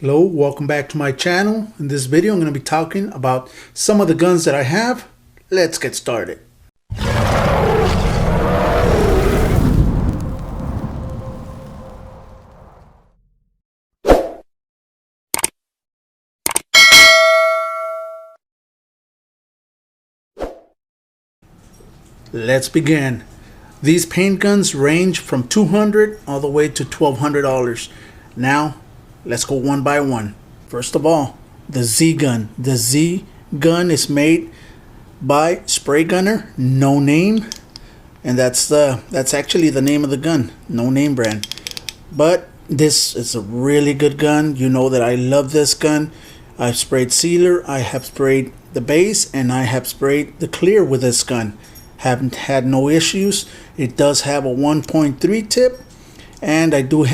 Hello, welcome back to my channel. In this video I'm going to be talking about some of the guns that I have. Let's get started. Let's begin. These paint guns range from $200 all the way to $1,200. Now let's go one by one. First of all, the Z gun. The Z gun is made by Spray Gunner, No Name, and that's actually the name of the gun, No Name brand. But this is a really good gun. You know that I love this gun. I've sprayed sealer, I have sprayed the base, and I have sprayed the clear with this gun. Haven't had no issues. It does have a 1.3 tip, and they do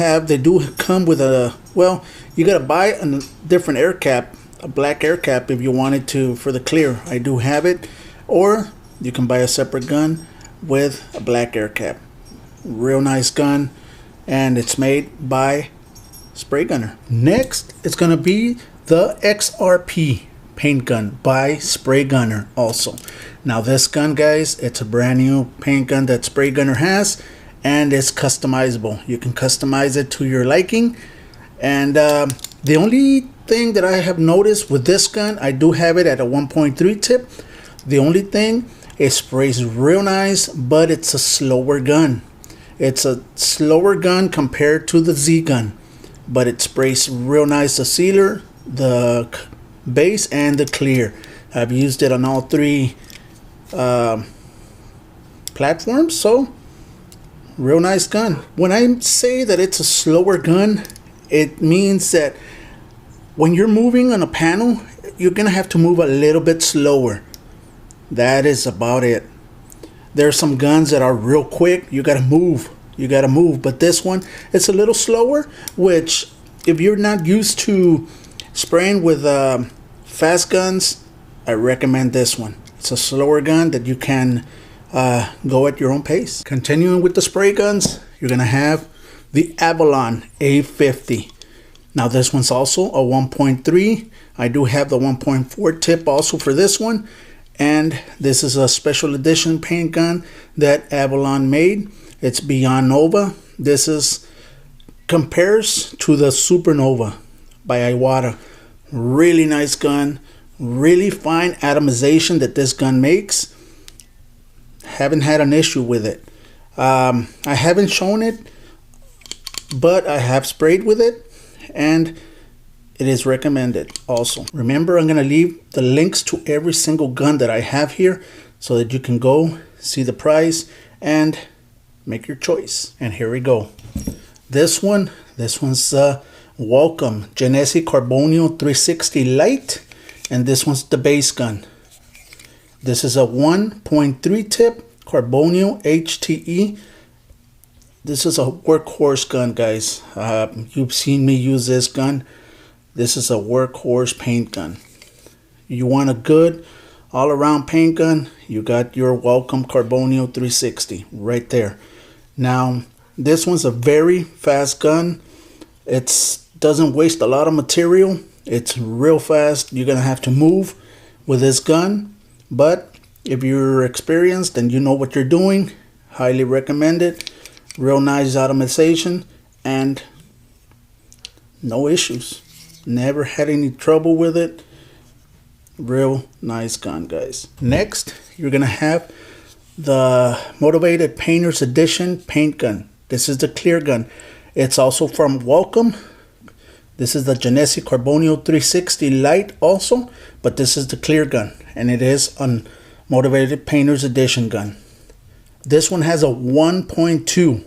come with a, well, you gotta buy a different air cap, a black air cap if you wanted to for the clear. I do have it, or you can buy a separate gun with a black air cap. Real nice gun, and it's made by Spray Gunner. Next, it's gonna be the XRP paint gun by Spray Gunner also. Now this gun, guys, it's a brand new paint gun that Spray Gunner has, and it's customizable. You can customize it to your liking. And the only thing that I have noticed with this gun, I do have it at a 1.3 tip. The only thing, it sprays real nice, but it's a slower gun. It's a slower gun compared to the Z gun, but it sprays real nice, the sealer, the base, and the clear. I've used it on all three platforms, so real nice gun. When I say that it's a slower gun, it means that when you're moving on a panel, you're gonna have to move a little bit slower. That is about it. There's some guns that are real quick. You gotta move, but this one, it's a little slower, which if you're not used to spraying with fast guns, I recommend this one. It's a slower gun that you can go at your own pace. Continuing with the spray guns, you're gonna have the Avalon A50. Now this one's also a 1.3. I do have the 1.4 tip also for this one, and this is a special edition paint gun that Avalon made. It's Beyond Nova. This compares to the Supernova by Iwata. Really nice gun. Really fine atomization that this gun makes. Haven't had an issue with it. I haven't shown it, but I have sprayed with it, and it is recommended also. Remember, I'm going to leave the links to every single gun that I have here so that you can go see the price and make your choice. And here we go. This one's Walcom Genesi Carbonio 360 Light. And this one's the base gun. This is a 1.3 tip Carbonio HTE. This is a workhorse gun, guys. You've seen me use this gun. This is a workhorse paint gun. You want a good all-around paint gun, you got your Walcom Carbonio 360 right there. Now, this one's a very fast gun. It doesn't waste a lot of material. It's real fast. You're gonna have to move with this gun, but if you're experienced and you know what you're doing, highly recommend it. Real nice automation and no issues. Never had any trouble with it. Real nice gun, guys. Next, you're gonna have the Motivated Painters Edition paint gun. This is the clear gun. It's also from Walcom. This is the Genesi Carbonio 360 Light also, but this is the clear gun, and it is a Motivated Painters Edition gun. This one has a 1.2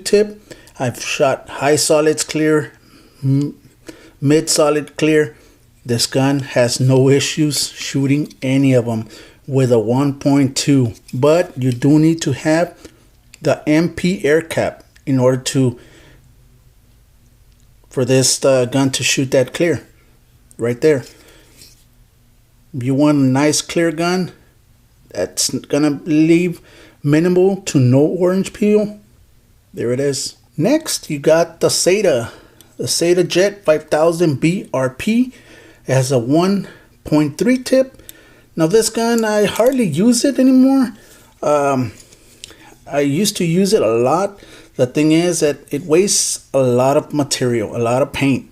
tip. I've shot high solids clear, mid solid clear. This gun has no issues shooting any of them with a 1.2, but you do need to have the MP air cap in order for this gun to shoot that clear right there. If you want a nice clear gun that's gonna leave minimal to no orange peel, there it is. Next, you got the SATA the Seda Jet 5000 BRP. It has a 1.3 tip. Now this gun, I hardly use it anymore. I used to use it a lot. The thing is that it wastes a lot of material, a lot of paint,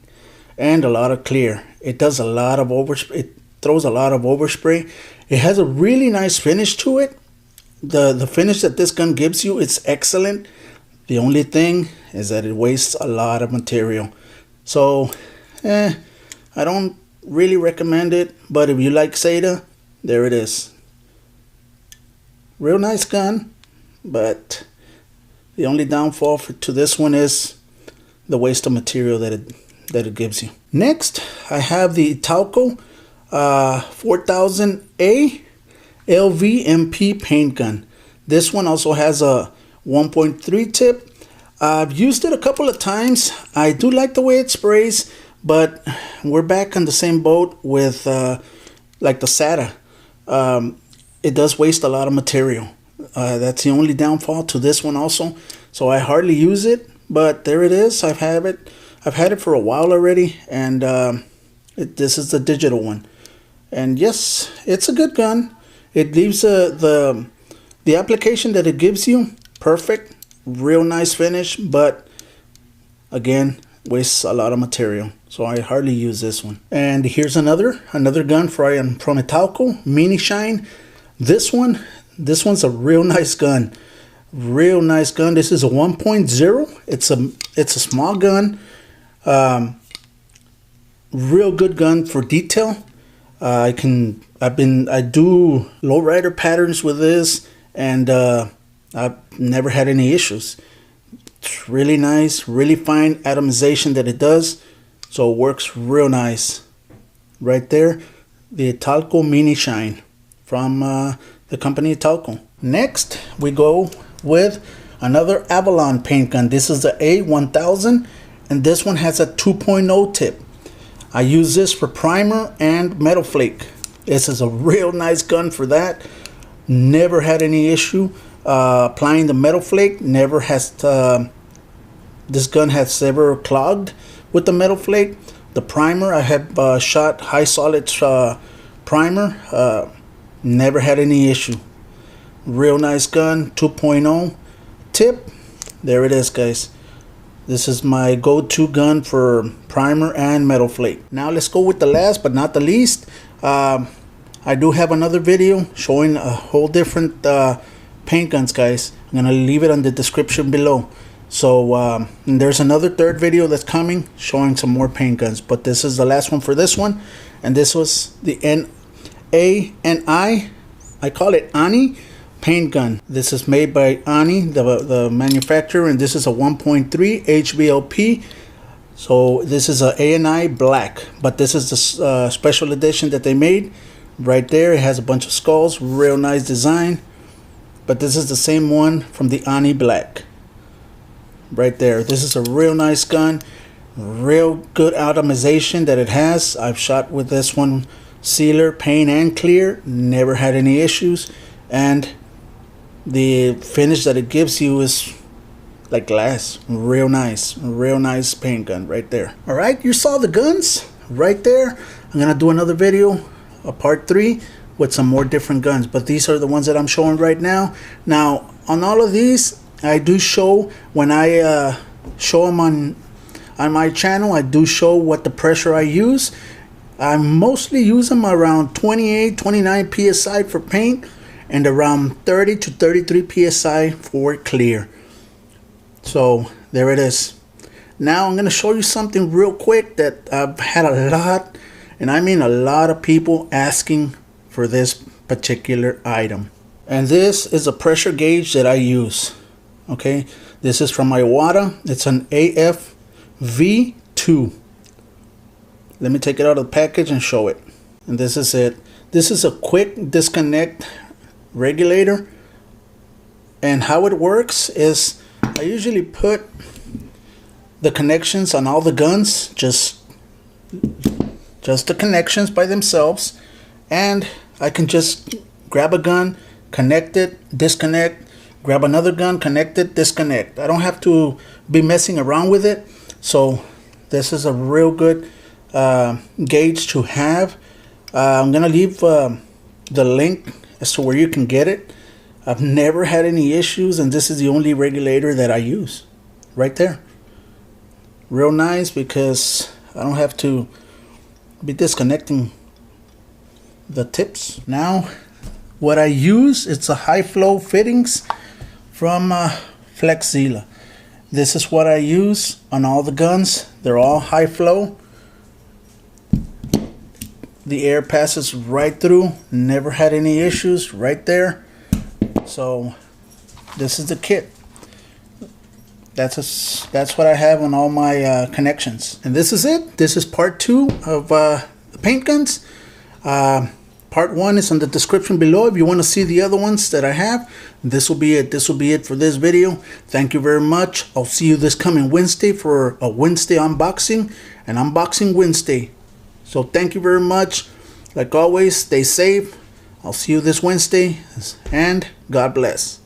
and a lot of clear. It does a lot of it throws a lot of overspray. It has a really nice finish to it. The finish that this gun gives you, it's excellent. The only thing is that it wastes a lot of material. So, I don't really recommend it. But if you like Seda, there it is. Real nice gun, but the only downfall to this one is the waste of material that it gives you. Next, I have the Italco 4000A LVMP paint gun. This one also has a 1.3 tip. I've used it a couple of times. I do like the way it sprays, but we're back on the same boat with like the SATA. It does waste a lot of material. That's the only downfall to this one also. So I hardly use it, but there it is. I've had it for a while already, and this is the digital one. And yes, it's a good gun. It leaves the application that it gives you perfect, real nice finish, but again, wastes a lot of material. So I hardly use this one. And here's another gun from Italco, Mini Shine. This one's a real nice gun. Real nice gun. This is a 1.0. It's a small gun. Real good gun for detail. I do lowrider patterns with this, and I've never had any issues. It's really nice, really fine atomization that it does, so it works real nice. Right there, the Italco Mini Shine from the company Italco. Next, we go with another Avalon paint gun. This is the A1000, and this one has a 2.0 tip. I use this for primer and metal flake. This is a real nice gun for that. Never had any issue applying the metal flake. Never has this gun has ever clogged with the metal flake. The primer, I have shot high solid primer. Never had any issue. Real nice gun, 2.0 tip. There it is, guys. This is my go-to gun for primer and metal flake. Now let's go with the last but not the least. I do have another video showing a whole different paint guns, guys. I'm gonna leave it on the description below. So and there's another third video that's coming showing some more paint guns, but this is the last one for this one. And this was the ANI, I call it ANI paint gun. This is made by ANI, the manufacturer, and this is a 1.3 HVLP. So this is a ANI black, but this is the special edition that they made. Right there, it has a bunch of skulls, real nice design. But this is the same one from the ANI black. Right there, this is a real nice gun, real good atomization that it has. I've shot with this one sealer, paint and clear, never had any issues, and the finish that it gives you is like glass. Real nice paint gun right there. All right, you saw the guns right there. I'm gonna do another video, a part 3, with some more different guns, but these are the ones that I'm showing right now. Now on all of these, I do show, when I show them on my channel, I do show what the pressure I use. I mostly use them around 28, 29 psi for paint, and around 30 to 33 psi for clear. So there it is. Now I'm going to show you something real quick that I've had a lot, and I mean a lot of people asking for this particular item. And this is a pressure gauge that I use. Okay, this is from Iwata. It's an AFV2. Let me take it out of the package and show it. And this is it. This is a quick disconnect regulator, and how it works is I usually put the connections on all the guns, just the connections by themselves, and I can just grab a gun, connect it, disconnect, grab another gun, connect it, disconnect. I don't have to be messing around with it. So This is a real good gauge to have. I'm gonna leave the link as to where you can get it. I've never had any issues, and this is the only regulator that I use right there. Real nice, because I don't have to be disconnecting the tips. Now what I use, it's a high flow fittings from Flexzilla. This is what I use on all the guns. They're all high flow. The air passes right through, never had any issues right there. So this is the kit. That's what I have on all my connections. And this is it. This is part 2 of the paint guns. Part 1 is in the description below if you want to see the other ones that I have. This will be it. This will be it for this video. Thank you very much. I'll see you this coming Wednesday for a Wednesday unboxing, an Unboxing Wednesday. So thank you very much. Like always, stay safe. I'll see you this Wednesday, and God bless.